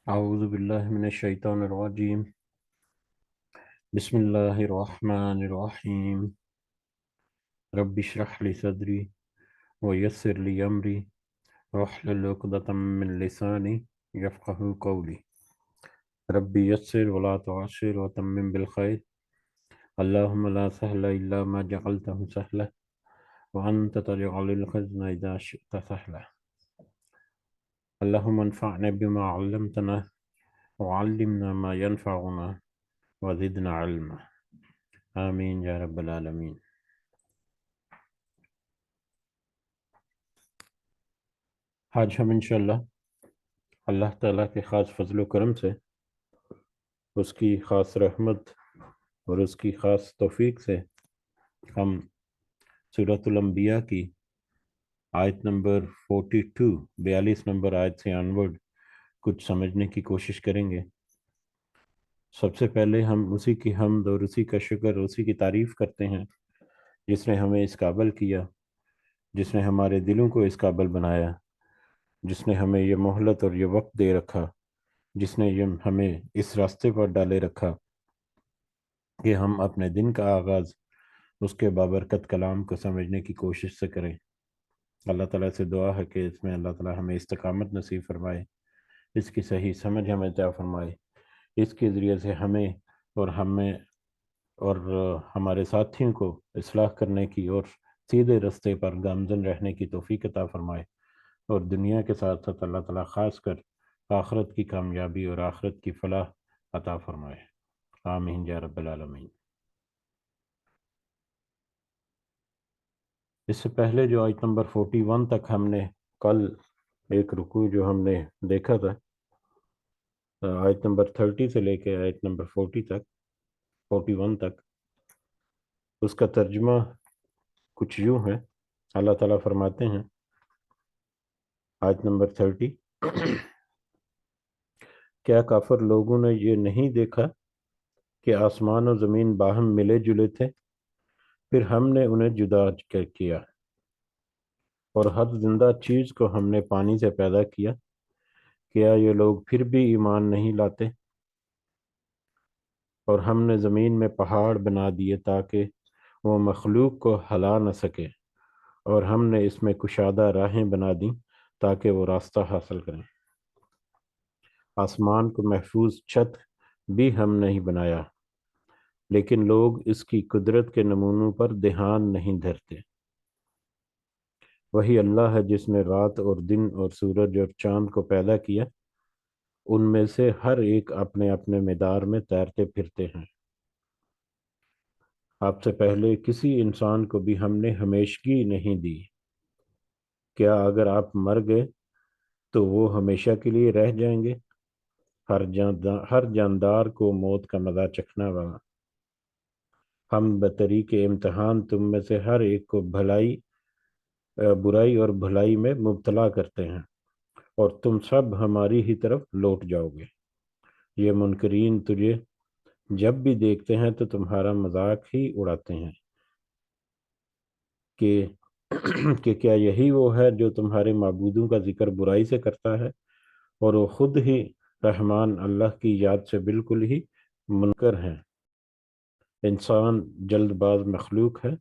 اعوذ باللہ من الشیطان الرجیم بسم اللہ الرحمن الرحیم رب اشرح لی صدری ویسر لی امری واحلل عقدۃ من لسانی یفقہوا قولی رب یسر ولا تعسر وتمم بالخیر اللہم لا سہل الا ما جعلتہ سہلا وانت تجعل الحزن اذا شئت سہلا اللہم انفعنا بما علمتنا وعلمنا ما ينفعنا وزدنا علما آمین یا رب العالمین۔ آج ہم انشاءاللہ اللہ تعالیٰ کے خاص فضل و کرم سے، اس کی خاص رحمت اور اس کی خاص توفیق سے ہم سورۃ الانبیاء کی آیت نمبر 42 نمبر آیت سے آنورڈ کچھ سمجھنے کی کوشش کریں گے۔ سب سے پہلے ہم اسی کی حمد اور اسی کا شکر، اسی کی تعریف کرتے ہیں جس نے ہمیں اس قابل کیا، جس نے ہمارے دلوں کو اس قابل بنایا، جس نے ہمیں یہ مہلت اور یہ وقت دے رکھا، جس نے ہمیں اس راستے پر ڈالے رکھا کہ ہم اپنے دن کا آغاز اس کے بابرکت کلام کو سمجھنے کی کوشش سے کریں۔ اللہ تعالیٰ سے دعا ہے کہ اس میں اللہ تعالیٰ ہمیں استقامت نصیب فرمائے، اس کی صحیح سمجھ ہمیں عطا فرمائے، اس کے ذریعے سے ہمیں اور ہمارے ساتھیوں کو اصلاح کرنے کی اور سیدھے رستے پر گامزن رہنے کی توفیق عطا فرمائے، اور دنیا کے ساتھ ساتھ اللہ تعالیٰ خاص کر آخرت کی کامیابی اور آخرت کی فلاح عطا فرمائے، آمین یا رب العالمین۔ اس سے پہلے جو آیت نمبر 41 تک ہم نے کل ایک رکوع جو ہم نے دیکھا تھا، آیت نمبر 30 سے لے کے آیت نمبر 41 تک، اس کا ترجمہ کچھ یوں ہے۔ اللہ تعالیٰ فرماتے ہیں، آیت نمبر 30، کیا کافر لوگوں نے یہ نہیں دیکھا کہ آسمان و زمین باہم ملے جلے تھے، پھر ہم نے انہیں جدا کیا، اور ہر زندہ چیز کو ہم نے پانی سے پیدا کیا، کیا یہ لوگ پھر بھی ایمان نہیں لاتے؟ اور ہم نے زمین میں پہاڑ بنا دیے تاکہ وہ مخلوق کو ہلا نہ سکے، اور ہم نے اس میں کشادہ راہیں بنا دیں تاکہ وہ راستہ حاصل کریں۔ آسمان کو محفوظ چھت بھی ہم نہیں بنایا، لیکن لوگ اس کی قدرت کے نمونوں پر دھیان نہیں دھرتے۔ وہی اللہ ہے جس نے رات اور دن اور سورج اور چاند کو پیدا کیا، ان میں سے ہر ایک اپنے اپنے مدار میں تیرتے پھرتے ہیں۔ آپ سے پہلے کسی انسان کو بھی ہم نے ہمیشگی نہیں دی، کیا اگر آپ مر گئے تو وہ ہمیشہ کے لیے رہ جائیں گے؟ ہر جاندار کو موت کا مزہ چکھنا ہوگا۔ ہم بطریق امتحان تم میں سے ہر ایک کو برائی اور بھلائی میں مبتلا کرتے ہیں، اور تم سب ہماری ہی طرف لوٹ جاؤ گے۔ یہ منکرین تجھے جب بھی دیکھتے ہیں تو تمہارا مذاق ہی اڑاتے ہیں کہ کیا یہی وہ ہے جو تمہارے معبودوں کا ذکر برائی سے کرتا ہے، اور وہ خود ہی رحمان اللہ کی یاد سے بالکل ہی منکر ہیں۔ انسان جلد باز مخلوق ہے،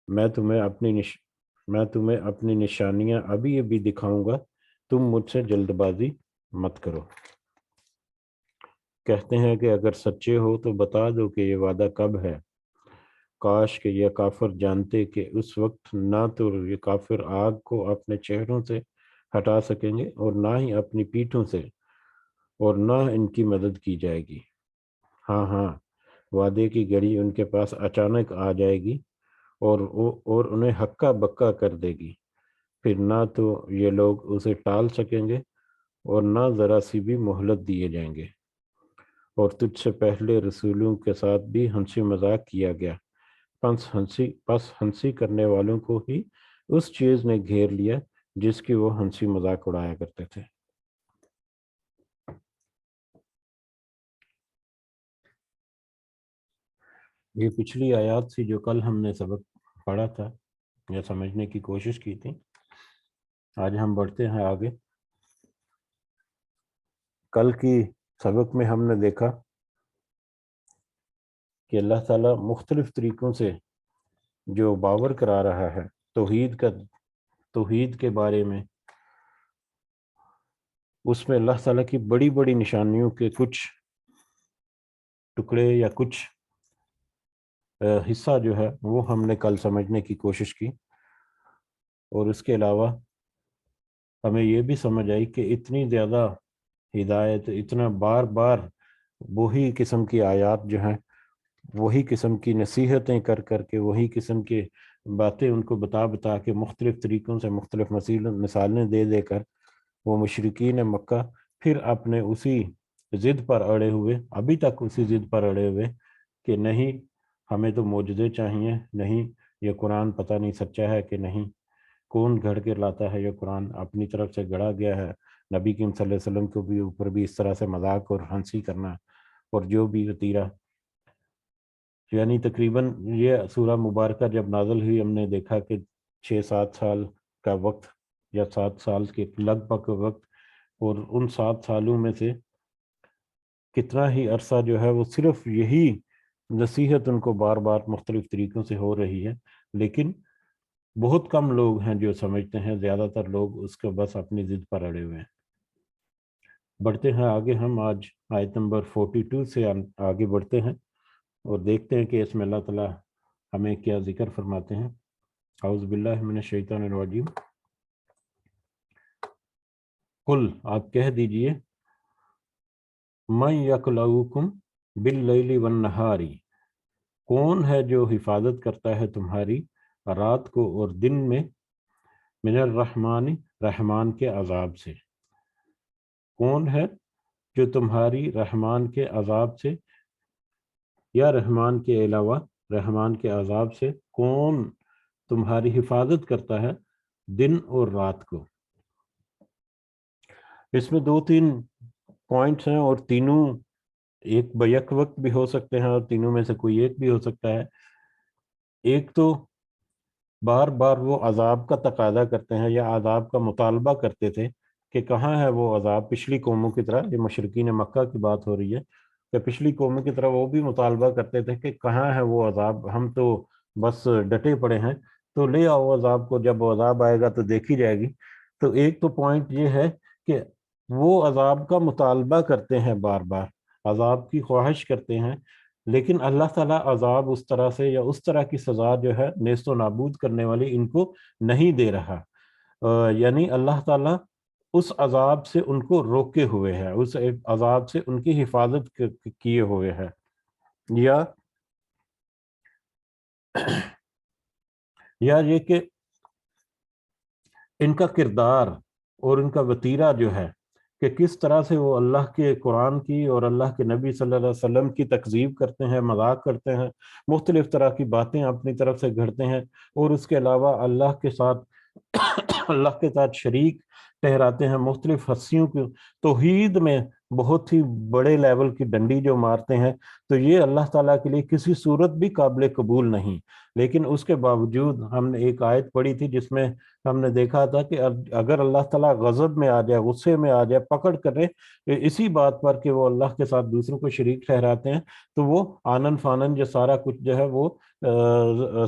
میں تمہیں اپنی نشانیاں ابھی ابھی دکھاؤں گا، تم مجھ سے جلد بازی مت کرو۔ کہتے ہیں کہ اگر سچے ہو تو بتا دو کہ یہ وعدہ کب ہے، کاش کہ یہ کافر جانتے کہ اس وقت نہ تو یہ کافر آگ کو اپنے چہروں سے ہٹا سکیں گے اور نہ ہی اپنی پیٹھوں سے، اور نہ ان کی مدد کی جائے گی۔ ہاں ہاں، وعدے کی گھڑی ان کے پاس اچانک آ جائے گی اور انہیں ہکا بکا کر دے گی، پھر نہ تو یہ لوگ اسے ٹال سکیں گے اور نہ ذرا سی بھی مہلت دیے جائیں گے۔ اور تجھ سے پہلے رسولوں کے ساتھ بھی ہنسی مذاق کیا گیا، پس ہنسی کرنے والوں کو ہی اس چیز نے گھیر لیا جس کی وہ ہنسی مذاق اڑایا کرتے تھے۔ یہ پچھلی آیات تھی جو کل ہم نے سبق پڑھا تھا یا سمجھنے کی کوشش کی تھی۔ آج ہم بڑھتے ہیں آگے۔ کل کی سبق میں ہم نے دیکھا کہ اللہ تعالیٰ مختلف طریقوں سے جو باور کرا رہا ہے توحید کے بارے میں، اس میں اللہ تعالیٰ کی بڑی بڑی نشانیوں کے کچھ ٹکڑے یا کچھ حصہ جو ہے وہ ہم نے کل سمجھنے کی کوشش کی، اور اس کے علاوہ ہمیں یہ بھی سمجھ آئی کہ اتنی زیادہ ہدایت، اتنا بار بار وہی قسم کی آیات جو ہیں، وہی قسم کی نصیحتیں کر کر کے، وہی قسم کے باتیں ان کو بتا کے، مختلف طریقوں سے مختلف مثالیں دے دے کر وہ مشرکین مکہ پھر اپنے اسی ضد پر اڑے ہوئے، ابھی تک اسی ضد پر اڑے ہوئے کہ نہیں ہمیں تو معجزے چاہیے، نہیں یہ قرآن پتہ نہیں سچا ہے کہ نہیں، کون گھڑ کے لاتا ہے یہ قرآن، اپنی طرف سے گڑا گیا ہے، نبی کریم صلی اللہ علیہ وسلم کو بھی اوپر بھی اس طرح سے مذاق اور ہنسی کرنا، اور جو بھی وتیرہ، یعنی تقریباً یہ سورہ مبارکہ جب نازل ہوئی ہم نے دیکھا کہ 6-7 سال کا وقت، یا 7 سال کے لگ بھگ وقت، اور ان 7 سالوں میں سے کتنا ہی عرصہ جو ہے وہ صرف یہی نصیحت ان کو بار بار مختلف طریقوں سے ہو رہی ہے، لیکن بہت کم لوگ ہیں جو سمجھتے ہیں، زیادہ تر لوگ اس کو بس اپنی ضد پر اڑے ہوئے ہیں۔ بڑھتے ہیں آگے، ہم آج آیت نمبر 42 سے آگے بڑھتے ہیں اور دیکھتے ہیں کہ اس میں اللہ تعالیٰ ہمیں کیا ذکر فرماتے ہیں۔ اعوذ باللہ من الشیطان الرجیم، قل آپ کہہ دیجئے، من یکلؤکم باللیل والنہار، کون ہے جو حفاظت کرتا ہے تمہاری رات کو اور دن میں، من الرحمن، رحمان کے عذاب سے، کون ہے جو تمہاری رحمان کے عذاب سے، یا رحمان کے علاوہ رحمان کے عذاب سے کون تمہاری حفاظت کرتا ہے دن اور رات کو۔ اس میں 2-3 پوائنٹس ہیں، اور تینوں ایک بیک وقت بھی ہو سکتے ہیں، اور تینوں میں سے کوئی ایک بھی ہو سکتا ہے۔ ایک تو بار بار وہ عذاب کا تقاضا کرتے ہیں یا عذاب کا مطالبہ کرتے تھے کہ کہاں ہے وہ عذاب، پچھلی قوموں کی طرح، یہ مشرکین مکہ کی بات ہو رہی ہے کہ پچھلی قوموں کی طرح وہ بھی مطالبہ کرتے تھے کہ کہاں ہے وہ عذاب، ہم تو بس ڈٹے پڑے ہیں، تو لے آؤ عذاب کو، جب وہ عذاب آئے گا تو دیکھی جائے گی۔ تو ایک تو پوائنٹ یہ ہے کہ وہ عذاب کا مطالبہ کرتے ہیں، بار بار عذاب کی خواہش کرتے ہیں، لیکن اللہ تعالیٰ عذاب اس طرح سے یا اس طرح کی سزا جو ہے نیست و نابود کرنے والی ان کو نہیں دے رہا، یعنی اللہ تعالیٰ اس عذاب سے ان کو روکے ہوئے ہے، اس عذاب سے ان کی حفاظت کیے ہوئے ہے، یا یہ کہ ان کا کردار اور ان کا وتیرہ جو ہے کہ کس طرح سے وہ اللہ کے قرآن کی اور اللہ کے نبی صلی اللہ علیہ وسلم کی تکذیب کرتے ہیں، مذاق کرتے ہیں، مختلف طرح کی باتیں اپنی طرف سے گھڑتے ہیں، اور اس کے علاوہ اللہ کے ساتھ شریک ٹھہراتے ہیں، مختلف ہستیوں کی توحید میں بہت ہی بڑے لیول کی ڈنڈی جو مارتے ہیں، تو یہ اللہ تعالیٰ کے لیے کسی صورت بھی قابل قبول نہیں۔ لیکن اس کے باوجود ہم نے ایک آیت پڑھی تھی جس میں ہم نے دیکھا تھا کہ اگر اللہ تعالیٰ غضب میں آ جائے، غصے میں آ جائے، پکڑ کرے اسی بات پر کہ وہ اللہ کے ساتھ دوسروں کو شریک ٹھہراتے ہیں، تو وہ آنن فانن جو سارا کچھ جو ہے وہ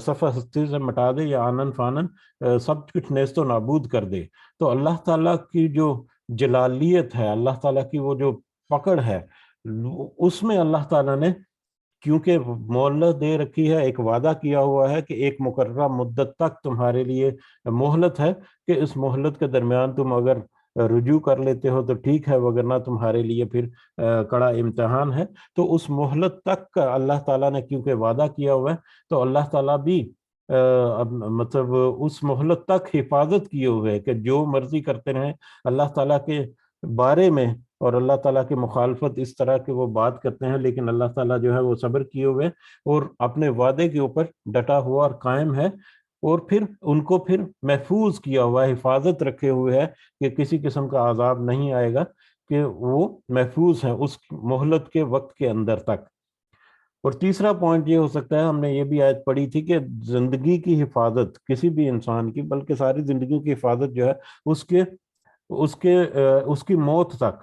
صفحہ ہستی سے مٹا دے، یا آنن فانن سب کچھ نیست و نابود کر دے۔ تو اللہ تعالیٰ کی جو جلالیت ہے، اللہ تعالیٰ کی وہ جو پکڑ ہے، اس میں اللہ تعالیٰ نے کیونکہ مہلت دے رکھی ہے، ایک وعدہ کیا ہوا ہے کہ ایک مقررہ مدت تک تمہارے لیے مہلت ہے، کہ اس مہلت کے درمیان تم اگر رجوع کر لیتے ہو تو ٹھیک ہے، وگرنہ تمہارے لیے پھر کڑا امتحان ہے۔ تو اس مہلت تک کا اللہ تعالیٰ نے کیونکہ وعدہ کیا ہوا ہے، تو اللہ تعالیٰ بھی مطلب اس مہلت تک حفاظت کیے ہوئے ہے کہ جو مرضی کرتے رہیں اللہ تعالیٰ کے بارے میں، اور اللہ تعالیٰ کی مخالفت اس طرح کہ وہ بات کرتے ہیں، لیکن اللہ تعالیٰ جو ہے وہ صبر کیے ہوئے اور اپنے وعدے کے اوپر ڈٹا ہوا اور قائم ہے، اور پھر ان کو پھر محفوظ کیا ہوا ہے، حفاظت رکھے ہوئے ہے کہ کسی قسم کا عذاب نہیں آئے گا، کہ وہ محفوظ ہیں اس مہلت کے وقت کے اندر تک۔ اور تیسرا پوائنٹ یہ ہو سکتا ہے، ہم نے یہ بھی آیت پڑھی تھی کہ زندگی کی حفاظت کسی بھی انسان کی، بلکہ ساری زندگیوں کی حفاظت جو ہے اس کی موت تک،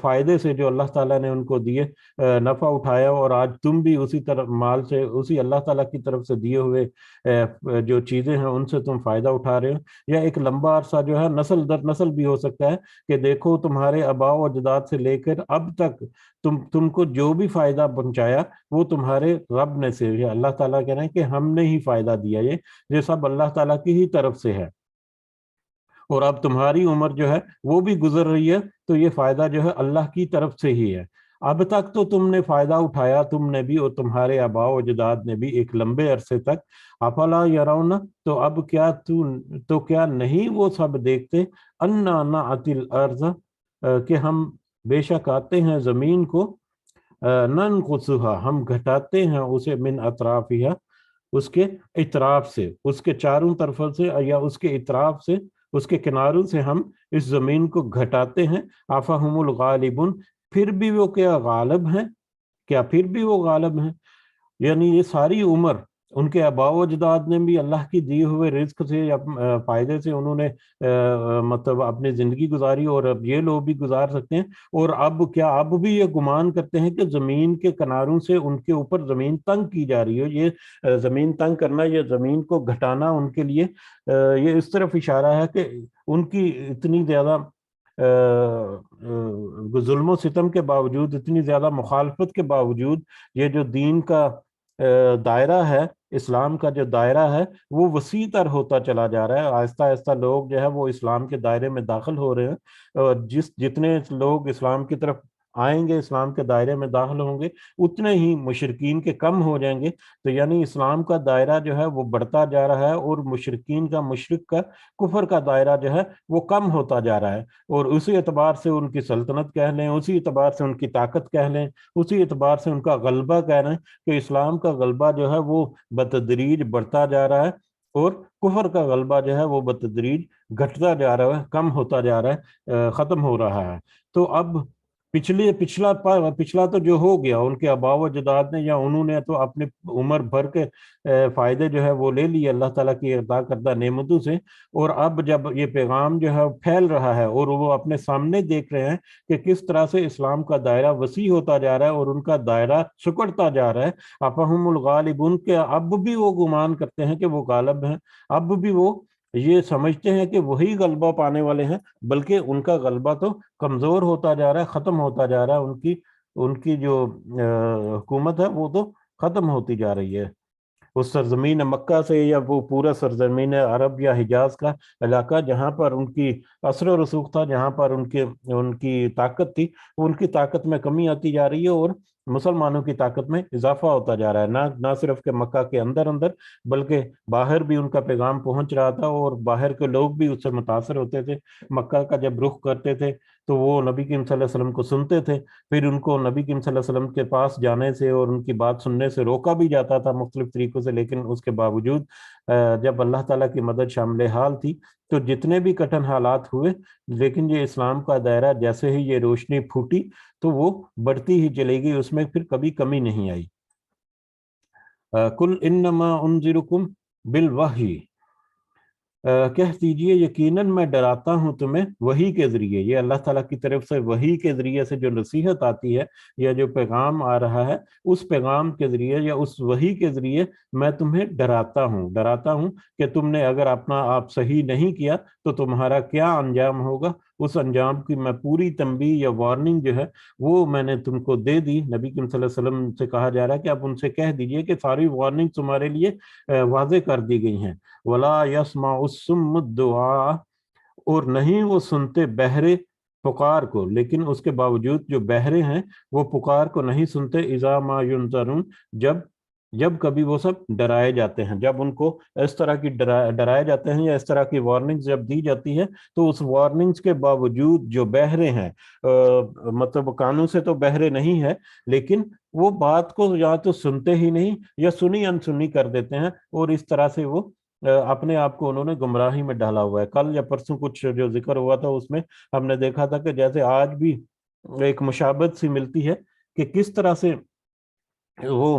فائدے سے جو اللہ تعالیٰ نے ان کو دیے نفع اٹھایا، اور آج تم بھی اسی طرح مال سے، اسی اللہ تعالیٰ کی طرف سے دیے ہوئے جو چیزیں ہیں ان سے تم فائدہ اٹھا رہے ہو. یا ایک لمبا عرصہ جو ہے نسل در نسل بھی ہو سکتا ہے کہ دیکھو تمہارے آباء و اجداد سے لے کر اب تک تم کو جو بھی فائدہ پہنچایا وہ تمہارے رب نے سے. اللہ تعالیٰ کہہ رہے ہیں کہ ہم نے ہی فائدہ دیا، یہ سب اللہ تعالیٰ کی ہی طرف سے ہے. اور اب تمہاری عمر جو ہے وہ بھی گزر رہی ہے، تو یہ فائدہ جو ہے اللہ کی طرف سے ہی ہے. اب تک تو تم نے فائدہ اٹھایا، تم نے بھی اور تمہارے آباء و اجداد نے بھی ایک لمبے عرصے تک. افلا یرون، تو اب کیا نہیں وہ سب دیکھتے، انا نأتی الارض، کہ ہم بے شک آتے ہیں زمین کو، ننقصها، ہم گھٹاتے ہیں اسے، من اطرافها، اس کے اطراف سے، اس کے چاروں طرفوں سے، یا اس کے اطراف سے، اس کے کناروں سے ہم اس زمین کو گھٹاتے ہیں. افہم الغالبون، پھر بھی وہ کیا غالب ہیں، کیا پھر بھی وہ غالب ہیں. یعنی یہ ساری عمر ان کے آباء و اجداد نے بھی اللہ کی دیے ہوئے رزق سے یا فائدے سے انہوں نے مطلب اپنی زندگی گزاری، اور اب یہ لوگ بھی گزار سکتے ہیں. اور اب بھی یہ گمان کرتے ہیں کہ زمین کے کناروں سے ان کے اوپر زمین تنگ کی جا رہی ہے. یہ زمین تنگ کرنا، یہ زمین کو گھٹانا ان کے لیے یہ اس طرف اشارہ ہے کہ ان کی اتنی زیادہ ظلم و ستم کے باوجود، اتنی زیادہ مخالفت کے باوجود، یہ جو دین کا دائرہ ہے، اسلام کا جو دائرہ ہے، وہ وسیع تر ہوتا چلا جا رہا ہے. آہستہ آہستہ لوگ جو ہے وہ اسلام کے دائرے میں داخل ہو رہے ہیں، اور جتنے لوگ اسلام کی طرف آئیں گے، اسلام کے دائرے میں داخل ہوں گے، اتنے ہی مشرکین کے کم ہو جائیں گے. تو یعنی اسلام کا دائرہ جو ہے وہ بڑھتا جا رہا ہے، اور مشرکین کا، مشرک کا، کفر کا دائرہ جو ہے وہ کم ہوتا جا رہا ہے. اور اسی اعتبار سے ان کی سلطنت کہہ لیں، اسی اعتبار سے ان کی طاقت کہہ لیں، اسی اعتبار سے ان کا غلبہ کہہ لیں کہ اسلام کا غلبہ جو ہے وہ بتدریج بڑھتا جا رہا ہے، اور کفر کا غلبہ جو ہے وہ بتدریج گھٹتا جا رہا ہے، کم ہوتا جا رہا ہے، ختم ہو رہا ہے. تو اب پچھلا تو جو ہو گیا، ان کے آباء و اجداد نے یا انہوں نے تو اپنے عمر بھر کے فائدے جو ہے وہ لے لیے اللہ تعالیٰ کی عطا کردہ نعمتوں سے. اور اب جب یہ پیغام جو ہے پھیل رہا ہے، اور وہ اپنے سامنے دیکھ رہے ہیں کہ کس طرح سے اسلام کا دائرہ وسیع ہوتا جا رہا ہے اور ان کا دائرہ سکڑتا جا رہا ہے، افہم الغالبون، کے اب بھی وہ گمان کرتے ہیں کہ وہ غالب ہیں، اب بھی وہ یہ سمجھتے ہیں کہ وہی غلبہ پانے والے ہیں، بلکہ ان کا غلبہ تو کمزور ہوتا جا رہا ہے، ختم ہوتا جا رہا ہے. ان کی جو حکومت ہے وہ تو ختم ہوتی جا رہی ہے. اس سرزمین مکہ سے، یا وہ پورا سرزمین عرب یا حجاز کا علاقہ جہاں پر ان کی اثر و رسوخ تھا، جہاں پر ان کی طاقت تھی، ان کی طاقت میں کمی آتی جا رہی ہے، اور مسلمانوں کی طاقت میں اضافہ ہوتا جا رہا ہے. نہ صرف کہ مکہ کے اندر بلکہ باہر بھی ان کا پیغام پہنچ رہا تھا، اور باہر کے لوگ بھی اس سے متاثر ہوتے تھے. مکہ کا جب رخ کرتے تھے تو وہ نبی کریم صلی اللہ علیہ وسلم کو سنتے تھے، پھر ان کو نبی کریم صلی اللہ علیہ وسلم کے پاس جانے سے اور ان کی بات سننے سے روکا بھی جاتا تھا مختلف طریقوں سے. لیکن اس کے باوجود جب اللہ تعالیٰ کی مدد شامل حال تھی، تو جتنے بھی کٹھن حالات ہوئے، لیکن یہ اسلام کا دائرہ جیسے ہی یہ روشنی پھوٹی تو وہ بڑھتی ہی چلے گئی، اس میں پھر کبھی کمی نہیں آئی. کل انما انذرکم بالوحی، کہہ دیجئے یقیناً میں ڈراتا ہوں تمہیں وحی کے ذریعے. یہ اللہ تعالیٰ کی طرف سے وحی کے ذریعے سے جو نصیحت آتی ہے یا جو پیغام آ رہا ہے، اس پیغام کے ذریعے یا اس وحی کے ذریعے میں تمہیں ڈراتا ہوں کہ تم نے اگر اپنا آپ صحیح نہیں کیا تو تمہارا کیا انجام ہوگا. اس انجام کی میں پوری تنبیہ یا وارننگ جو ہے وہ میں نے تم کو دے دی. نبی کریم صلی اللہ علیہ وسلم سے کہا جا رہا ہے کہ آپ ان سے کہہ دیجئے کہ ساری وارننگ تمہارے لیے واضح کر دی گئی ہیں. ولا یسمع الصم الدعاء، اور نہیں وہ سنتے بہرے پکار کو، لیکن اس کے باوجود جو بہرے ہیں وہ پکار کو نہیں سنتے. اذا ما ینذرون، جب کبھی وہ سب ڈرائے جاتے ہیں، جب ان کو اس طرح کی ڈرائے جاتے ہیں یا اس طرح کی وارننگز جب دی جاتی ہے، تو اس وارننگز کے باوجود جو بہرے ہیں، مطلب کانوں سے تو بہرے نہیں ہے، لیکن وہ بات کو یا تو سنتے ہی نہیں یا سنی انسنی کر دیتے ہیں، اور اس طرح سے وہ اپنے آپ کو انہوں نے گمراہی میں ڈالا ہوا ہے. کل یا پرسوں کچھ جو ذکر ہوا تھا اس میں ہم نے دیکھا تھا کہ جیسے آج بھی ایک مشابہت سی ملتی ہے کہ کس طرح سے وہ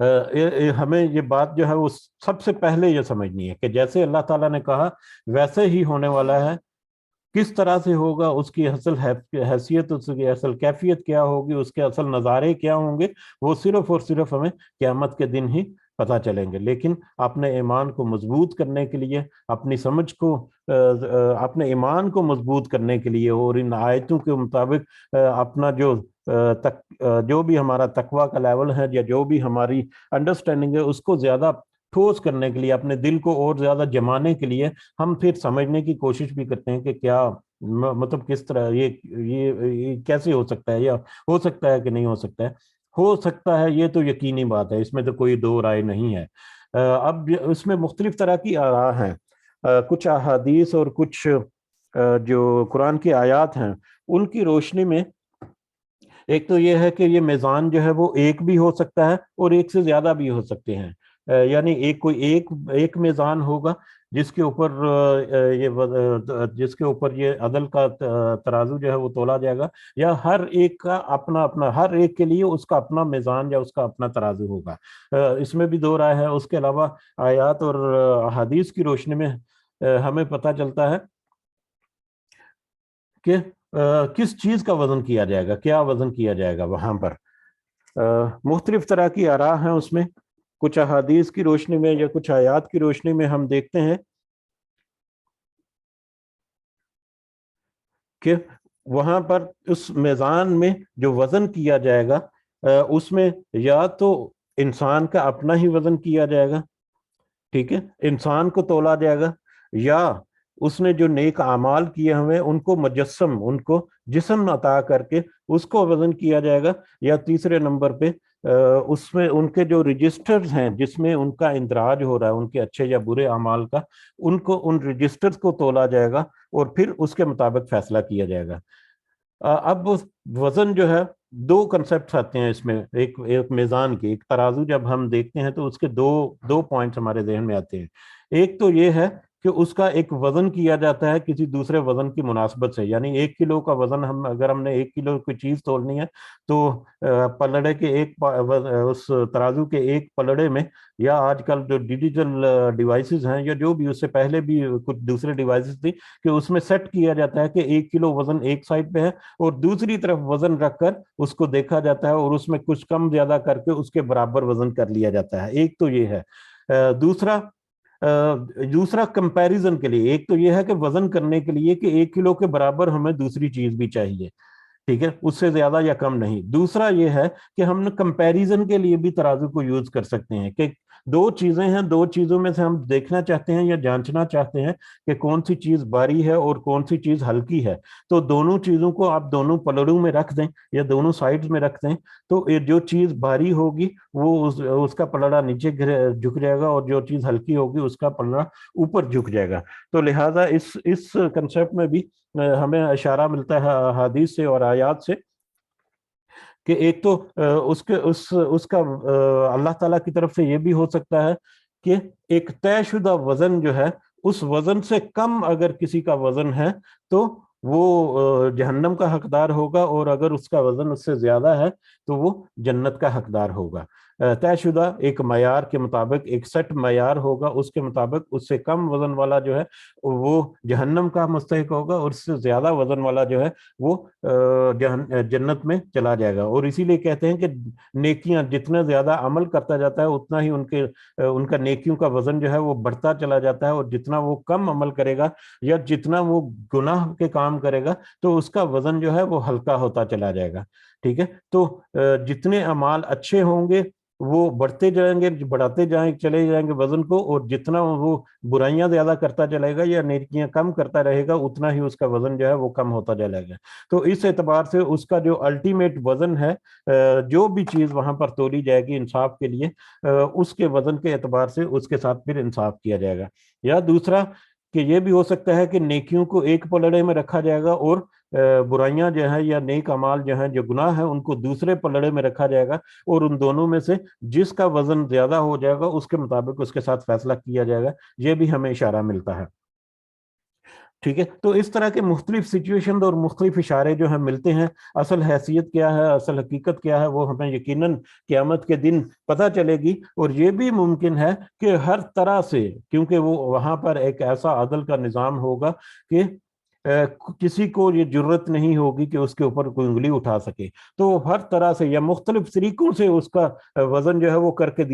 ہمیں یہ بات جو ہے وہ سب سے پہلے یہ سمجھنی ہے کہ جیسے اللہ تعالیٰ نے کہا ویسے ہی ہونے والا ہے. کس طرح سے ہوگا، اس کی اصل حیثیت، اس کی اصل کیفیت کیا ہوگی، اس کے اصل نظارے کیا ہوں گے، وہ صرف اور صرف ہمیں قیامت کے دن ہی پتہ چلیں گے. لیکن اپنے ایمان کو مضبوط کرنے کے لیے، اپنی سمجھ کو، اپنے ایمان کو مضبوط کرنے کے لیے اور ان آیتوں کے مطابق اپنا جو بھی ہمارا تقویٰ کا لیول ہے یا جو بھی ہماری انڈرسٹینڈنگ ہے اس کو زیادہ ٹھوس کرنے کے لیے، اپنے دل کو اور زیادہ جمانے کے لیے ہم پھر سمجھنے کی کوشش بھی کرتے ہیں کہ کیا مطلب کس طرح یہ کیسے ہو سکتا ہے، یا ہو سکتا ہے کہ نہیں ہو سکتا ہے. ہو سکتا ہے یہ تو یقینی بات ہے، اس میں تو کوئی دو رائے نہیں ہے. اب اس میں مختلف طرح کی آراء ہیں. کچھ احادیث اور کچھ جو قرآن کی آیات ہیں ان کی روشنی میں ایک تو یہ ہے کہ یہ میزان جو ہے وہ ایک بھی ہو سکتا ہے اور ایک سے زیادہ بھی ہو سکتے ہیں. یعنی ایک میزان ہوگا جس کے اوپر یہ عدل کا ترازو جو ہے وہ تولا جائے گا، یا ہر ایک کا اپنا ہر ایک کے لیے اس کا اپنا میزان یا اس کا اپنا ترازو ہوگا. اس میں بھی دو رائے ہے. اس کے علاوہ آیات اور احادیث کی روشنی میں ہمیں پتہ چلتا ہے کہ کس چیز کا وزن کیا جائے گا، کیا وزن کیا جائے گا وہاں پر. مختلف طرح کی آراء ہیں اس میں. کچھ احادیث کی روشنی میں یا کچھ آیات کی روشنی میں ہم دیکھتے ہیں کہ وہاں پر اس میزان میں جو وزن کیا جائے گا اس میں یا تو انسان کا اپنا ہی وزن کیا جائے گا، ٹھیک ہے، انسان کو تولا جائے گا، یا اس نے جو نیک اعمال کیے ہوئے ان کو مجسم، ان کو جسم عطا کر کے اس کو وزن کیا جائے گا، یا تیسرے نمبر پہ اس میں ان کے جو رجسٹرز ہیں جس میں ان کا اندراج ہو رہا ہے ان کے اچھے یا برے اعمال کا، ان رجسٹرز کو تولا جائے گا اور پھر اس کے مطابق فیصلہ کیا جائے گا. اب وزن جو ہے دو کنسپٹس آتے ہیں اس میں. ایک میزان کی، ایک ترازو جب ہم دیکھتے ہیں تو اس کے دو پوائنٹس ہمارے ذہن میں آتے ہیں. ایک تو یہ ہے کہ اس کا ایک وزن کیا جاتا ہے کسی دوسرے وزن کی مناسبت سے. یعنی 1 کلو کا وزن اگر ہم نے 1 کلو کوئی چیز تولنی ہے تو پلڑے کے اس ترازو کے ایک پلڑے میں، یا آج کل جو ڈیجیٹل ڈیوائسز ہیں یا جو بھی اس سے پہلے بھی کچھ دوسرے ڈیوائسز تھی کہ اس میں سیٹ کیا جاتا ہے کہ 1 کلو وزن ایک سائڈ پہ ہے اور دوسری طرف وزن رکھ کر اس کو دیکھا جاتا ہے اور اس میں کچھ کم زیادہ کر کے اس کے برابر وزن کر لیا جاتا ہے. ایک تو یہ ہے. دوسرا کمپیریزن کے لیے، ایک تو یہ ہے کہ وزن کرنے کے لیے کہ 1 کلو کے برابر ہمیں دوسری چیز بھی چاہیے، ٹھیک ہے، اس سے زیادہ یا کم نہیں. دوسرا یہ ہے کہ ہم نے کمپیریزن کے لیے بھی ترازو کو یوز کر سکتے ہیں کہ دو چیزیں ہیں، دو چیزوں میں سے ہم دیکھنا چاہتے ہیں یا جانچنا چاہتے ہیں کہ کون سی چیز بھاری ہے اور کون سی چیز ہلکی ہے. تو دونوں چیزوں کو آپ دونوں پلڑوں میں رکھ دیں یا دونوں سائڈز میں رکھ دیں تو جو چیز بھاری ہوگی وہ اس کا پلڑا نیچے جھک جائے گا، اور جو چیز ہلکی ہوگی اس کا پلڑا اوپر جھک جائے گا. تو لہٰذا اس کنسیپٹ میں بھی ہمیں اشارہ ملتا ہے احادیث سے اور آیات سے کہ ایک تو اس کا اللہ تعالیٰ کی طرف سے یہ بھی ہو سکتا ہے کہ ایک طے شدہ وزن جو ہے اس وزن سے کم اگر کسی کا وزن ہے تو وہ جہنم کا حقدار ہوگا، اور اگر اس کا وزن اس سے زیادہ ہے تو وہ جنت کا حقدار ہوگا. طے شدہ ایک معیار کے مطابق، ایک سیٹ معیار ہوگا، اس کے مطابق اس سے کم وزن والا جو ہے وہ جہنم کا مستحق ہوگا، اور اس سے زیادہ وزن والا جو ہے وہ جنت میں چلا جائے گا. اور اسی لیے کہتے ہیں کہ نیکیاں جتنا زیادہ عمل کرتا جاتا ہے اتنا ہی ان کا نیکیوں کا وزن جو ہے وہ بڑھتا چلا جاتا ہے، اور جتنا وہ کم عمل کرے گا یا جتنا وہ گناہ کے کام کرے گا تو اس کا وزن جو ہے وہ ہلکا ہوتا چلا جائے گا، ٹھیک ہے. تو جتنے اعمال اچھے ہوں گے وہ بڑھتے جائیں گے، بڑھاتے چلے جائیں گے وزن کو، اور جتنا وہ برائیاں زیادہ کرتا چلے گا یا نیکیاں کم کرتا رہے گا اتنا ہی اس کا وزن جو ہے وہ کم ہوتا چلے گا. تو اس اعتبار سے اس کا جو الٹیمیٹ وزن ہے، جو بھی چیز وہاں پر تولی جائے گی انصاف کے لیے، اس کے وزن کے اعتبار سے اس کے ساتھ پھر انصاف کیا جائے گا. یا دوسرا کہ یہ بھی ہو سکتا ہے کہ نیکیوں کو ایک پلڑے میں رکھا جائے گا اور برائیاں جو ہیں یا نیک اعمال جو ہیں جو گناہ ہیں ان کو دوسرے پلڑے میں رکھا جائے گا، اور ان دونوں میں سے جس کا وزن زیادہ ہو جائے گا اس کے مطابق اس کے ساتھ فیصلہ کیا جائے گا. یہ بھی ہمیں اشارہ ملتا ہے، ٹھیک ہے، تو اس طرح کے مختلف سچویشن اور مختلف اشارے جو ہیں ملتے ہیں. اصل حیثیت کیا ہے، اصل حقیقت کیا ہے، وہ ہمیں یقیناً قیامت کے دن پتہ چلے گی. اور یہ بھی ممکن ہے کہ ہر طرح سے، کیونکہ وہ وہاں پر ایک ایسا عدل کا نظام ہوگا کہ کسی کو یہ جرت نہیں ہوگی کہ اس کے اوپر کوئی انگلی اٹھا سکے. تو ہر طرح سے یا مختلف طریقوں سے اس کا وزن جو ہے وہ کر کے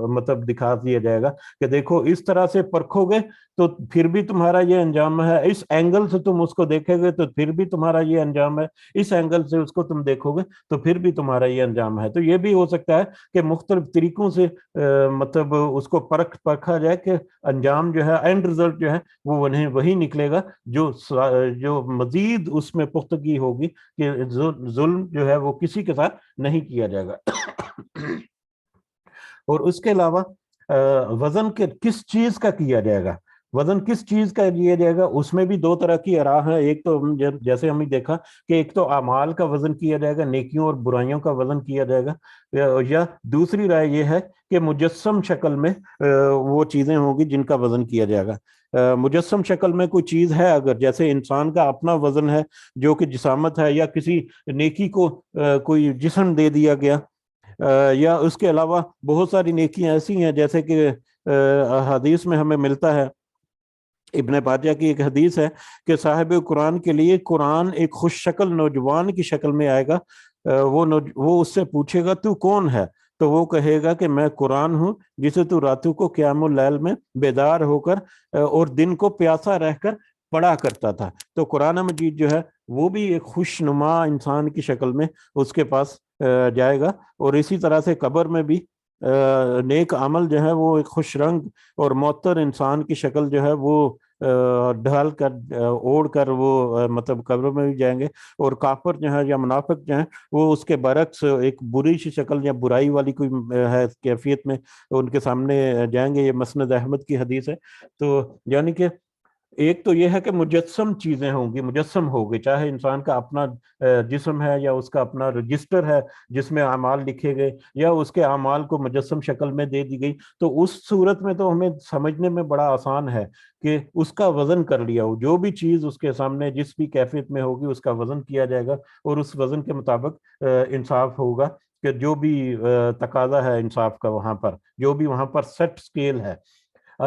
مطلب دکھا دیا جائے گا کہ دیکھو اس طرح سے پرکھو گے تو پھر بھی تمہارا یہ انجام ہے، اس اینگل سے تم اس کو دیکھے گے تو پھر بھی تمہارا یہ انجام ہے، اس اینگل سے اس کو تم دیکھو گے تو پھر بھی تمہارا یہ انجام ہے. تو یہ بھی ہو سکتا ہے کہ مختلف طریقوں سے مطلب اس کو پرکھا جائے کہ انجام جو ہے، اینڈ رزلٹ جو ہے وہ وہی نکلے گا جو مزید اس میں پختگی ہوگی کہ ظلم جو ہے وہ کسی کے ساتھ نہیں کیا جائے گا. اور اس کے علاوہ وزن کس چیز کا کیا جائے گا، وزن کس چیز کا کیا جائے گا، اس میں بھی دو طرح کی آراء ہے. ایک تو جیسے ہم نے دیکھا کہ ایک تو اعمال کا وزن کیا جائے گا، نیکیوں اور برائیوں کا وزن کیا جائے گا، یا دوسری رائے یہ ہے کہ مجسم شکل میں وہ چیزیں ہوں گی جن کا وزن کیا جائے گا. مجسم شکل میں کوئی چیز ہے، اگر جیسے انسان کا اپنا وزن ہے جو کہ جسامت ہے، یا کسی نیکی کو کوئی جسم دے دیا گیا، یا اس کے علاوہ بہت ساری نیکیاں ایسی ہیں جیسے کہ حدیث میں ہمیں ملتا ہے، ابن باجہ کی ایک حدیث ہے کہ صاحب قرآن کے لیے قرآن ایک خوش شکل نوجوان کی شکل میں آئے گا. وہ اس سے پوچھے گا تو کون ہے، تو وہ کہے گا کہ میں قرآن ہوں جسے تو راتوں کو قیام اللیل میں بیدار ہو کر اور دن کو پیاسا رہ کر پڑھا کرتا تھا. تو قرآن مجید جو ہے وہ بھی ایک خوش نما انسان کی شکل میں اس کے پاس جائے گا. اور اسی طرح سے قبر میں بھی نیک عمل جو ہے وہ ایک خوش رنگ اور معطر انسان کی شکل جو ہے وہ ڈھال کر اوڑھ کر وہ مطلب قبر میں بھی جائیں گے. اور کافر جو ہے یا منافق جو ہیں وہ اس کے برعکس ایک بری سی شکل یا برائی والی کوئی ہے کیفیت میں ان کے سامنے جائیں گے. یہ مسند احمد کی حدیث ہے. تو یعنی کہ ایک تو یہ ہے کہ مجسم چیزیں ہوں گی، مجسم ہوگی، چاہے انسان کا اپنا جسم ہے یا اس کا اپنا رجسٹر ہے جس میں اعمال لکھے گئے یا اس کے اعمال کو مجسم شکل میں دے دی گئی. تو اس صورت میں تو ہمیں سمجھنے میں بڑا آسان ہے کہ اس کا وزن کر لیا ہو، جو بھی چیز اس کے سامنے جس بھی کیفیت میں ہوگی اس کا وزن کیا جائے گا اور اس وزن کے مطابق انصاف ہوگا کہ جو بھی تقاضا ہے انصاف کا وہاں پر، جو بھی وہاں پر سیٹ سکیل ہے.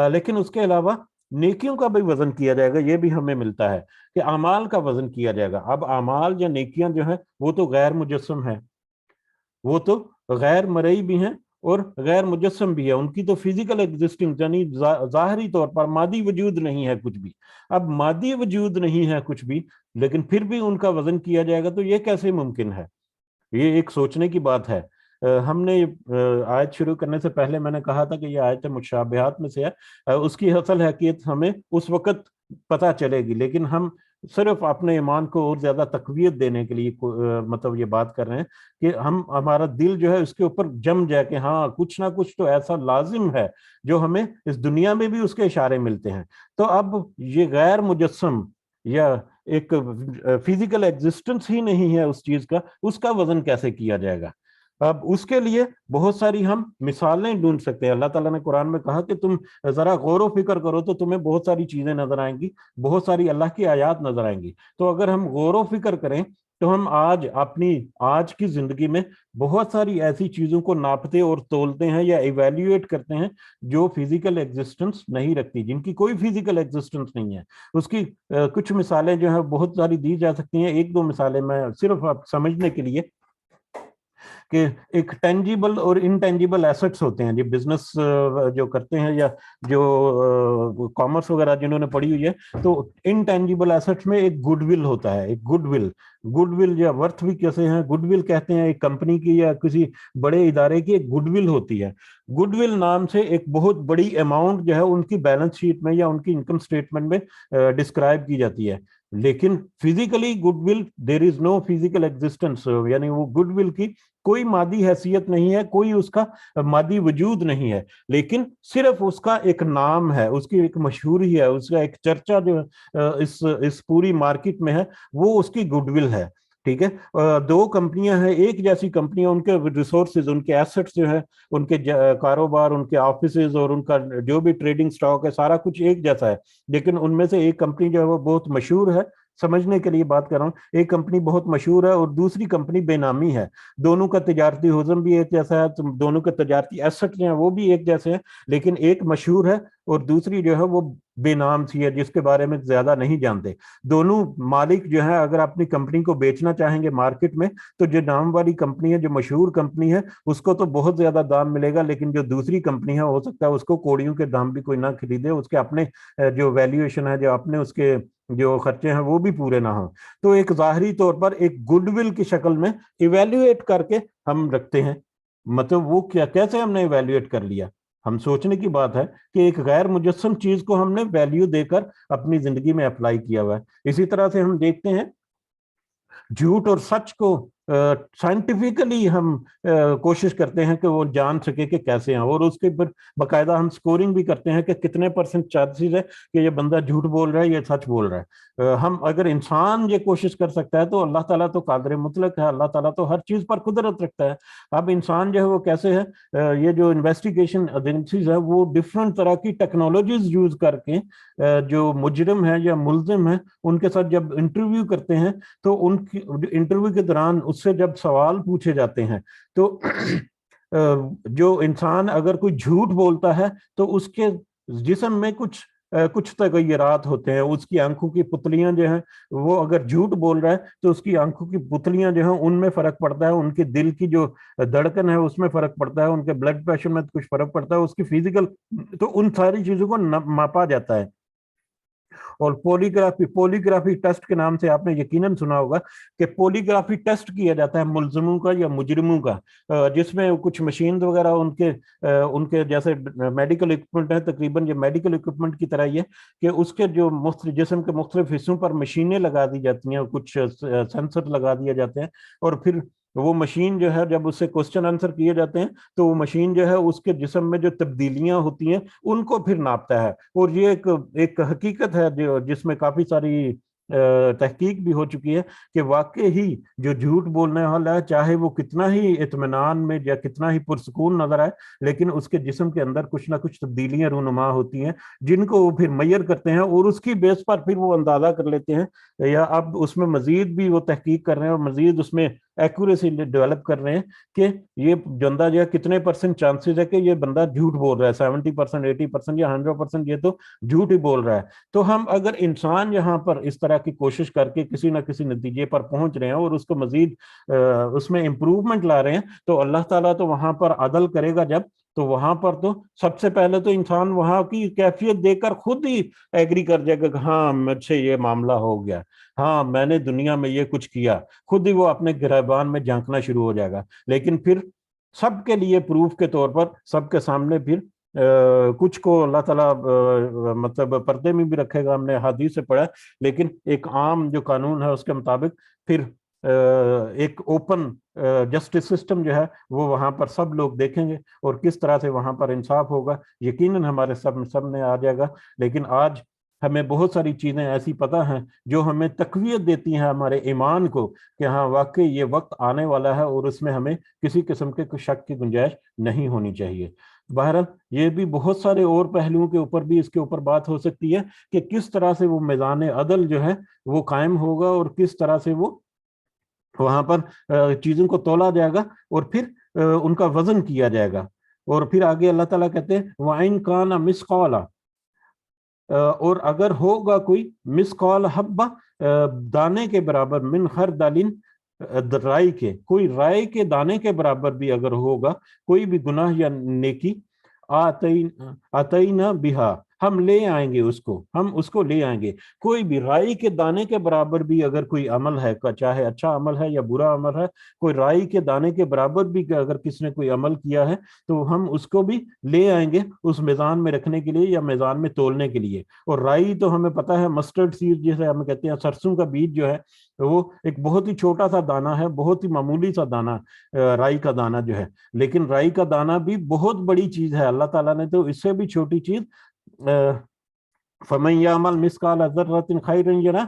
لیکن اس کے علاوہ نیکیوں کا بھی وزن کیا جائے گا. یہ بھی ہمیں ملتا ہے کہ اعمال کا وزن کیا جائے گا. اب اعمال یا نیکیاں جو ہیں وہ تو غیر مجسم ہیں، وہ تو غیر مرئی بھی ہیں اور غیر مجسم بھی ہے. ان کی تو فزیکل ایگزسٹنگ یعنی ظاہری طور پر مادی وجود نہیں ہے کچھ بھی. اب مادی وجود نہیں ہے کچھ بھی لیکن پھر بھی ان کا وزن کیا جائے گا، تو یہ کیسے ممکن ہے؟ یہ ایک سوچنے کی بات ہے. ہم نے آیت شروع کرنے سے پہلے میں نے کہا تھا کہ یہ آیت مشابہات میں سے ہے. اس کی اصل حقیقت ہمیں اس وقت پتہ چلے گی، لیکن ہم صرف اپنے ایمان کو اور زیادہ تقویت دینے کے لیے مطلب یہ بات کر رہے ہیں کہ ہمارا دل جو ہے اس کے اوپر جم جائے کہ ہاں کچھ نہ کچھ تو ایسا لازم ہے جو ہمیں اس دنیا میں بھی اس کے اشارے ملتے ہیں. تو اب یہ غیر مجسم یا ایک فزیکل ایگزسٹنس ہی نہیں ہے اس چیز کا، اس کا وزن کیسے کیا جائے گا؟ اب اس کے لیے بہت ساری ہم مثالیں ڈھونڈ سکتے ہیں. اللہ تعالیٰ نے قرآن میں کہا کہ تم ذرا غور و فکر کرو تو تمہیں بہت ساری چیزیں نظر آئیں گی، بہت ساری اللہ کی آیات نظر آئیں گی. تو اگر ہم غور و فکر کریں تو ہم آج کی زندگی میں بہت ساری ایسی چیزوں کو ناپتے اور تولتے ہیں یا ایویلیویٹ کرتے ہیں جو فزیکل ایگزسٹنس نہیں رکھتی، جن کی کوئی فزیکل ایگزسٹنس نہیں ہے. اس کی کچھ مثالیں جو ہیں بہت ساری دی جا سکتی ہیں. ایک دو مثالیں میں صرف آپ سمجھنے کے لیے کہ ایک ٹینجیبل اور انٹینجیبل ایسٹس ہوتے ہیں. جی بزنس جو کرتے ہیں یا جو کامرس وغیرہ جنہوں نے پڑھی ہوئی ہے تو انٹینجیبل ایسٹس میں ایک گڈ ول ہوتا ہے. ایک گڈ ول یا ورتھ بھی کیسے ہیں، گڈ ول کہتے ہیں ایک کمپنی کی یا کسی بڑے ادارے کی ایک گڈ ول ہوتی ہے. گڈ ول نام سے ایک بہت بڑی اماؤنٹ جو ہے ان کی بیلنس شیٹ میں یا ان کی انکم سٹیٹمنٹ میں ڈسکرائب کی جاتی ہے. لیکن physically good will there is no physical existence, یعنی وہ گڈ ول کی کوئی مادی حیثیت نہیں ہے، کوئی اس کا مادی وجود نہیں ہے، لیکن صرف اس کا ایک نام ہے، اس کی ایک مشہوری ہے، اس کا ایک چرچا جو اس پوری مارکیٹ میں ہے وہ اس کی گڈ ول ہے. ٹھیک ہے، دو کنپنیاں ہیں ایک جیسی کنپنیاں، ان کے ریسورسز، ان کے ایسٹس جو ہیں، ان کے کاروبار، ان کے آفیسز اور ان کا جو بھی ٹریڈنگ سٹاک ہے سارا کچھ ایک جیسا ہے، لیکن ان میں سے ایک کمپنی جو ہے وہ بہت مشہور ہے، سمجھنے کے لیے بات کر رہا ہوں، ایک کمپنی بہت مشہور ہے اور دوسری کمپنی بے نامی ہے، دونوں کا تجارتی حجم بھی ایک جیسا ہے، دونوں کے تجارتی ایسٹ جو ہیں وہ بھی ایک جیسے ہیں، لیکن ایک مشہور ہے اور دوسری جو ہے وہ بے نام سی ہے جس کے بارے میں زیادہ نہیں جانتے۔ دونوں مالک جو ہیں اگر اپنی کمپنی کو بیچنا چاہیں گے مارکیٹ میں تو جو نام والی کمپنی ہے، جو مشہور کمپنی ہے، اس کو تو بہت زیادہ دام ملے گا، لیکن جو دوسری کمپنی ہے ہو سکتا ہے اس کو کوڑیوں کے دام بھی کوئی نہ خریدے، اس کے اپنے جو ویلیویشن ہے، جو اپنے اس کے جو خرچے ہیں وہ بھی پورے نہ ہوں۔ تو ایک ظاہری طور پر ایک گڈ ول کی شکل میں ایویلویٹ کر کے ہم رکھتے ہیں، مطلب وہ کیسے ہم نے ایویلویٹ کر لیا، ہم سوچنے کی بات ہے کہ ایک غیر مجسم چیز کو ہم نے ویلیو دے کر اپنی زندگی میں اپلائی کیا ہوا ہے۔ اسی طرح سے ہم دیکھتے ہیں جھوٹ اور سچ کو سائنٹیفکلی ہم کوشش کرتے ہیں کہ وہ جان سکے کہ کیسے ہیں، اور اس کے اوپر باقاعدہ ہم سکورنگ بھی کرتے ہیں کہ کتنے پرسنٹ چانسز ہے کہ یہ بندہ جھوٹ بول رہا ہے یا سچ بول رہا ہے۔ ہم اگر انسان یہ کوشش کر سکتا ہے تو اللہ تعالیٰ تو قادر مطلق ہے، اللہ تعالیٰ تو ہر چیز پر قدرت رکھتا ہے۔ اب انسان جو ہے وہ کیسے ہے، یہ جو انویسٹیگیشن ایجنسیز ہے وہ ڈفرنٹ طرح کی ٹیکنالوجیز یوز کر کے جو مجرم ہے یا ملزم ہے ان کے ساتھ جب انٹرویو کرتے ہیں تو ان کی انٹرویو کے دوران اس سے جب سوال پوچھے جاتے ہیں تو جو انسان اگر کوئی جھوٹ بولتا ہے تو اس کے جسم میں کچھ تغیرات ہوتے ہیں، اس کی آنکھوں کی پتلیاں جو ہیں، وہ اگر جھوٹ بول رہا ہے تو اس کی آنکھوں کی پتلیاں جو ہیں ان میں فرق پڑتا ہے، ان کے دل کی جو دھڑکن ہے اس میں فرق پڑتا ہے، ان کے بلڈ پریشر میں کچھ فرق پڑتا ہے، اس کی فزیکل، تو ان ساری چیزوں کو ماپا جاتا ہے۔ اور پولیگرافی ٹیسٹ کے نام سے آپ نے یقیناً سنا ہوگا کہ پولیگرافی ٹیسٹ کیا جاتا ہے ملزموں کا یا مجرموں کا، جس میں کچھ مشین وغیرہ ان کے جیسے میڈیکل اکوپمنٹ ہے، تقریباً یہ میڈیکل اکوپمنٹ کی طرح یہ کہ اس کے جو مختلف جسم کے مختلف حصوں پر مشینیں لگا دی جاتی ہیں، کچھ سینسر لگا دیے جاتے ہیں، اور پھر وہ مشین جو ہے جب اس سے کوسچن آنسر کیے جاتے ہیں تو وہ مشین جو ہے اس کے جسم میں جو تبدیلیاں ہوتی ہیں ان کو پھر ناپتا ہے، اور یہ ایک حقیقت ہے جس میں کافی ساری تحقیق بھی ہو چکی ہے کہ واقع ہی جو جھوٹ بولنے والا ہے چاہے وہ کتنا ہی اطمینان میں یا کتنا ہی پرسکون نظر آئے، لیکن اس کے جسم کے اندر کچھ نہ کچھ تبدیلیاں رونما ہوتی ہیں جن کو وہ پھر میئر کرتے ہیں، اور اس کی بیس پر پھر وہ اندازہ کر لیتے ہیں، یا اب اس میں مزید بھی وہ تحقیق کر رہے ہیں اور مزید اس میں ایکوریسی ڈیولپ کر رہے ہیں کہ یہ بندہ جو ہے کتنے پرسنٹ چانسز ہے کہ یہ بندہ جھوٹ بول رہا ہے، 70%، 80% یا 100% یہ تو جھوٹ ہی بول رہا ہے۔ تو ہم اگر انسان یہاں پر اس طرح کی کوشش کر کے کسی نہ کسی نتیجے پر پہنچ رہے ہیں اور اس کو مزید اس میں امپروومنٹ لا رہے ہیں تو اللہ تعالیٰ تو وہاں پر عدل کرے گا، جب تو وہاں پر تو سب سے پہلے تو انسان وہاں کی کیفیت دے کر خود ہی ایگری کر جائے گا کہ ہاں مجھ سے یہ معاملہ ہو گیا، ہاں میں نے دنیا میں یہ کچھ کیا، خود ہی وہ اپنے گریبان میں جھانکنا شروع ہو جائے گا۔ لیکن پھر سب کے لیے پروف کے طور پر سب کے سامنے پھر کچھ کو اللہ تعالیٰ مطلب پردے میں بھی رکھے گا، ہم نے حدیث سے پڑھا، لیکن ایک عام جو قانون ہے اس کے مطابق پھر ایک اوپن جسٹس سسٹم جو ہے وہ وہاں پر سب لوگ دیکھیں گے اور کس طرح سے وہاں پر انصاف ہوگا، یقیناً ہمارے سب میں آ جائے گا۔ لیکن آج ہمیں بہت ساری چیزیں ایسی پتہ ہیں جو ہمیں تقویت دیتی ہیں ہمارے ایمان کو کہ ہاں واقعی یہ وقت آنے والا ہے اور اس میں ہمیں کسی قسم کے شک کی گنجائش نہیں ہونی چاہیے۔ بہرحال یہ بھی بہت سارے اور پہلوؤں کے اوپر بھی اس کے اوپر بات ہو سکتی ہے کہ کس طرح سے وہ میزان عدل جو ہے وہ قائم ہوگا اور کس طرح سے وہ وہاں پر چیزوں کو تولا جائے گا اور پھر ان کا وزن کیا جائے گا۔ اور پھر آگے اللہ تعالیٰ کہتے ہیں وَإِن كَانَ مِثْقَالَ، اور اگر ہوگا کوئی مثقال حبہ، دانے کے برابر، من خردل، رائی کے، کوئی رائی کے دانے کے برابر بھی اگر ہوگا کوئی بھی گناہ یا نیکی، آتینا بہا، ہم لے آئیں گے اس کو، ہم اس کو لے آئیں گے۔ کوئی بھی رائی کے دانے کے برابر بھی اگر کوئی عمل ہے، چاہے اچھا عمل ہے یا برا عمل ہے، کوئی رائی کے دانے کے برابر بھی اگر کس نے کوئی عمل کیا ہے تو ہم اس کو بھی لے آئیں گے اس میزان میں رکھنے کے لیے یا میزان میں تولنے کے لیے۔ اور رائی تو ہمیں پتہ ہے مسٹرڈ سیڈ جسے ہم کہتے ہیں، سرسوں کا بیج جو ہے وہ ایک بہت ہی چھوٹا سا دانہ ہے، بہت ہی معمولی سا دانہ رائی کا دانہ جو ہے، لیکن رائی کا دانہ بھی بہت بڑی چیز ہے۔ اللہ تعالیٰ نے تو اس سے بھی چھوٹی چیز فَمَن يَعْمَلْ مِثْقَالَ ذَرَّةٍ خَيْرًا يَرَهُ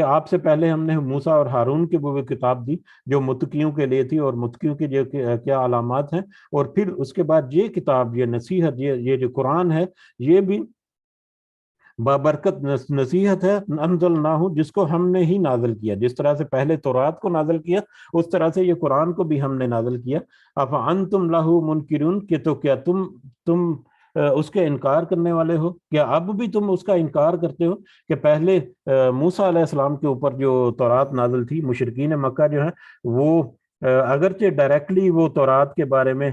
کہ آپ سے پہلے ہم نے موسیٰ اور ہارون کے وہ کتاب دی جو متقیوں کے لیے تھی، اور متقیوں کی جو کیا علامات ہیں، اور پھر اس کے بعد یہ کتاب، یہ نصیحت، یہ جو قرآن ہے، یہ بھی بابرکت نصیحت ہے، انزلناہ، جس کو ہم نے ہی نازل کیا، جس طرح سے پہلے تورات کو نازل کیا اس طرح سے یہ قرآن کو بھی ہم نے نازل کیا۔ افانتم لہ منکرون، کہ تو کیا تم اس کے انکار کرنے والے ہو؟ کیا اب بھی تم اس کا انکار کرتے ہو کہ پہلے موسیٰ علیہ السلام کے اوپر جو تورات نازل تھی، مشرکین مکہ جو ہیں وہ اگرچہ ڈائریکٹلی وہ تورات کے بارے میں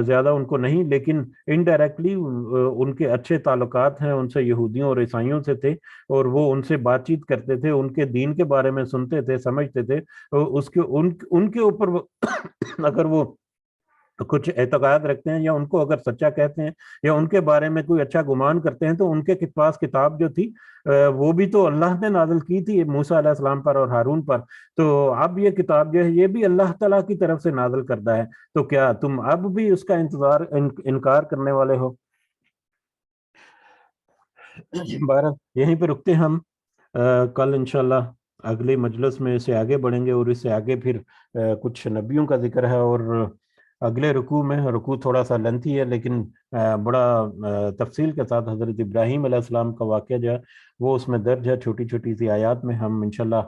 زیادہ ان کو نہیں، لیکن انڈائریکٹلی ان کے اچھے تعلقات ہیں ان سے، یہودیوں اور عیسائیوں سے تھے، اور وہ ان سے بات چیت کرتے تھے، ان کے دین کے بارے میں سنتے تھے، سمجھتے تھے، ان کے اوپر اگر وہ کچھ اعتقاد رکھتے ہیں یا ان کو اگر سچا کہتے ہیں یا ان کے بارے میں کوئی اچھا گمان کرتے ہیں، تو ان کے پاس کتاب جو تھی وہ بھی تو اللہ نے نازل کی تھی موسیٰ علیہ السلام پر اور ہارون پر، تو اب یہ کتاب جو ہے یہ بھی اللہ تعالیٰ کی طرف سے نازل کردہ ہے، تو کیا تم اب بھی اس کا انکار کرنے والے ہو؟ بہرحال یہیں پہ رکتے ہم، کل انشاءاللہ اگلی مجلس میں اسے آگے بڑھیں گے، اور اس سے آگے پھر کچھ نبیوں کا ذکر ہے، اور اگلے رکوع میں، رکوع تھوڑا سا لینتھی ہے لیکن بڑا تفصیل کے ساتھ حضرت ابراہیم علیہ السلام کا واقعہ جو ہے وہ اس میں درج ہے، چھوٹی چھوٹی سی آیات میں، ہم انشاءاللہ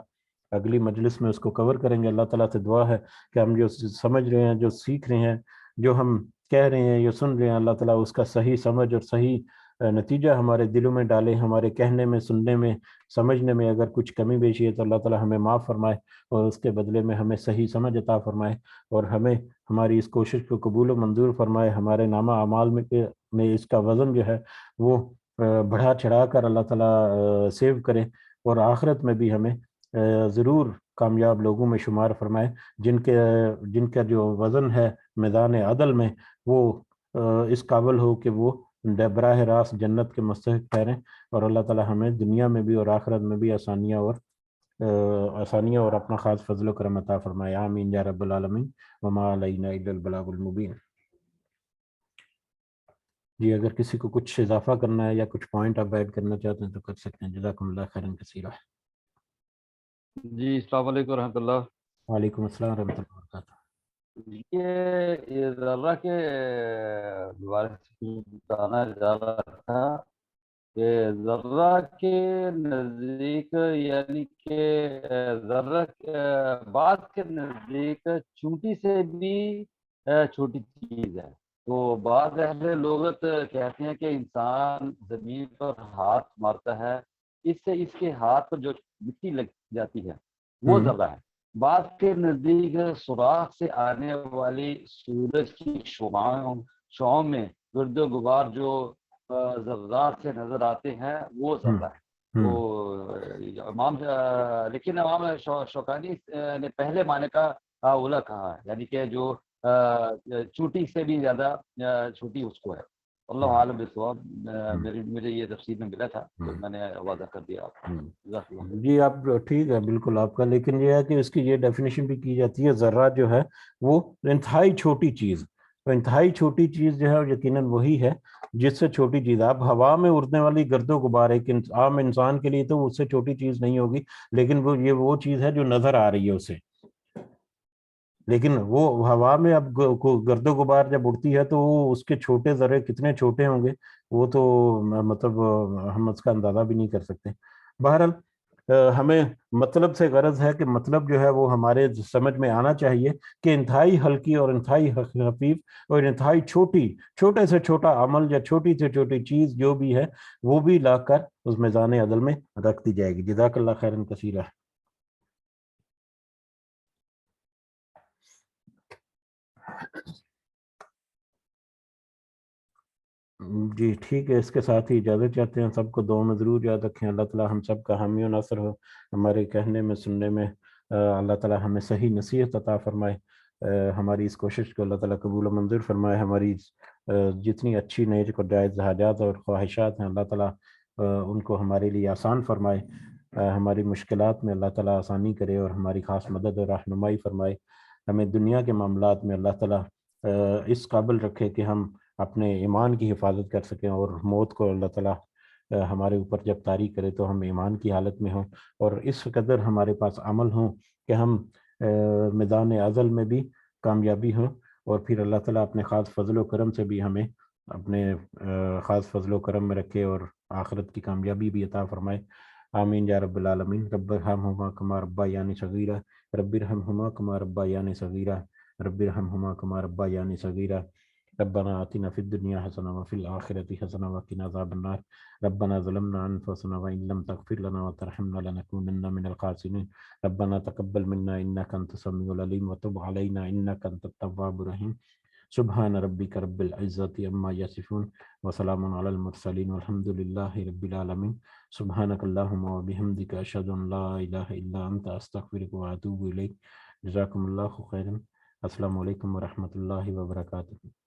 اگلی مجلس میں اس کو کور کریں گے۔ اللہ تعالیٰ سے دعا ہے کہ ہم جو سمجھ رہے ہیں، جو سیکھ رہے ہیں، جو ہم کہہ رہے ہیں، جو سن رہے ہیں، اللہ تعالیٰ اس کا صحیح سمجھ اور صحیح نتیجہ ہمارے دلوں میں ڈالے، ہمارے کہنے میں، سننے میں، سمجھنے میں اگر کچھ کمی بیشی ہے تو اللہ تعالیٰ ہمیں معاف فرمائے، اور اس کے بدلے میں ہمیں صحیح سمجھ عطا فرمائے، اور ہمیں ہماری اس کوشش کو قبول و منظور فرمائے، ہمارے نامہ اعمال میں اس کا وزن جو ہے وہ بڑھا چڑھا کر اللہ تعالیٰ سیو کرے، اور آخرت میں بھی ہمیں ضرور کامیاب لوگوں میں شمار فرمائے، جن کا جو وزن ہے میدان عدل میں وہ اس قابل ہو کہ وہ براہ راست جنت کے مستحق ٹھہریں، اور اللہ تعالیٰ ہمیں دنیا میں بھی اور آخرت میں بھی آسانیاں اور اپنا خاص فضل و کرم عطا فرمائے، آمین یا رب العالمین، وما علینا الا البلاغ المبین۔ جی اگر کسی کو کچھ اضافہ کرنا ہے یا کچھ پوائنٹ آپ ایڈ کرنا چاہتے ہیں تو کر سکتے ہیں، جزاکم اللہ خیرا کثیرا۔ جی السلام علیکم ورحمۃ اللہ۔ وعلیکم السلام ورحمۃ اللہ وبرکاتہ۔ یہ ذرہ کے بارے میں بتانا چاہ رہا تھا کہ ذرہ کے نزدیک، یعنی کہ ذرہ بعض کے نزدیک چونٹی سے بھی چھوٹی چیز ہے، تو بعض اہل لغت کہتے ہیں کہ انسان زمین پر ہاتھ مارتا ہے، اس سے اس کے ہاتھ پر جو مٹی لگ جاتی ہے وہ ذرہ ہے۔ بعض کے نزدیک سوراخ سے آنے والی سورج کی شعاعوں میں گرد و غبار جو ذرات سے نظر آتے ہیں وہ ذرہ ہے۔ تو لیکن امام شوکانی نے پہلے معنی کا اولا کہا ہے، یعنی کہ جو چوٹی سے بھی زیادہ چھوٹی اس کو ہے۔ اللہ عالم بالصواب، مجھے یہ تفسیر میں ملا تھا تو میں نے واضح کر دیا آپ کو۔ جی آپ ٹھیک ہے بالکل آپ کا، لیکن یہ ہے کہ اس کی یہ ڈیفینیشن بھی کی جاتی ہے، ذرہ جو ہے وہ انتہائی چھوٹی چیز، انتہائی چھوٹی چیز جو ہے یقیناً وہی ہے جس سے چھوٹی چیز، اب ہوا میں اڑنے والی گرد و غبار ایک عام انسان کے لیے تو اس سے چھوٹی چیز نہیں ہوگی، لیکن وہ چیز ہے جو نظر آ رہی ہے اسے، لیکن وہ ہوا میں اب گرد و غبار جب اڑتی ہے تو وہ اس کے چھوٹے ذرے کتنے چھوٹے ہوں گے وہ تو مطلب ہم اس کا اندازہ بھی نہیں کر سکتے۔ بہرحال ہمیں مطلب سے غرض ہے کہ مطلب جو ہے وہ ہمارے سمجھ میں آنا چاہیے کہ انتہائی ہلکی اور انتہائی خفیف اور انتہائی چھوٹے سے چھوٹا عمل یا چھوٹی سے چھوٹی چیز جو بھی ہے وہ بھی لا کر اس میزان عدل میں رکھ دی جائے گی۔ جزاک اللہ خیرا کثیرا۔ جی ٹھیک ہے، اس کے ساتھ ہی اجازت چاہتے ہیں، سب کو دعا میں ضرور یاد رکھیں، اللہ تعالیٰ ہم سب کا حامی و ناصر ہو، ہمارے کہنے میں سننے میں اللہ تعالیٰ ہمیں صحیح نصیحت عطا فرمائے، ہماری اس کوشش کو اللہ تعالیٰ قبول و منظور فرمائے، ہماری جتنی اچھی نیک اور جائز حاجات اور خواہشات ہیں اللہ تعالیٰ ان کو ہمارے لیے آسان فرمائے، ہماری مشکلات میں اللہ تعالیٰ آسانی کرے اور ہماری خاص مدد اور رہنمائی فرمائے، ہمیں دنیا کے معاملات میں اللہ تعالیٰ اس قابل رکھے کہ ہم اپنے ایمان کی حفاظت کر سکیں اور موت کو اللہ تعالیٰ ہمارے اوپر جب طاری کرے تو ہم ایمان کی حالت میں ہوں، اور اس قدر ہمارے پاس عمل ہوں کہ ہم میدان ازل میں بھی کامیابی ہوں، اور پھر اللہ تعالیٰ اپنے خاص فضل و کرم سے بھی ہمیں اپنے خاص فضل و کرم میں رکھے اور آخرت کی کامیابی بھی عطا فرمائے. آمین یا رب العالمین. رب ارحمہما کما ربیانی صغیرہ، رب ارحمہما کما ربیانی صغیرہ، رب ارحمہما کما ربیانی صغیرہ. ربنا آتنا فی الدنیا حسنہ وفی الآخرۃ حسنہ وقنا عذاب النار. ربنا ظلمنا انفسنا وان لم تغفر لنا وترحمنا لنكونن من الخاسرین. ربنا تقبل منا انك انت السميع العليم وتب علينا انك انت التواب الرحيم. سبحان ربك رب العزة عما يصفون وسلام على المرسلين والحمد لله رب العالمين. سبحانك اللهم وبحمدك أشهد أن لا إله إلا أنت أستغفرك وأتوب إليك. جزاكم الله خيرا. السلام علیکم ورحمۃ اللہ وبرکاتہ.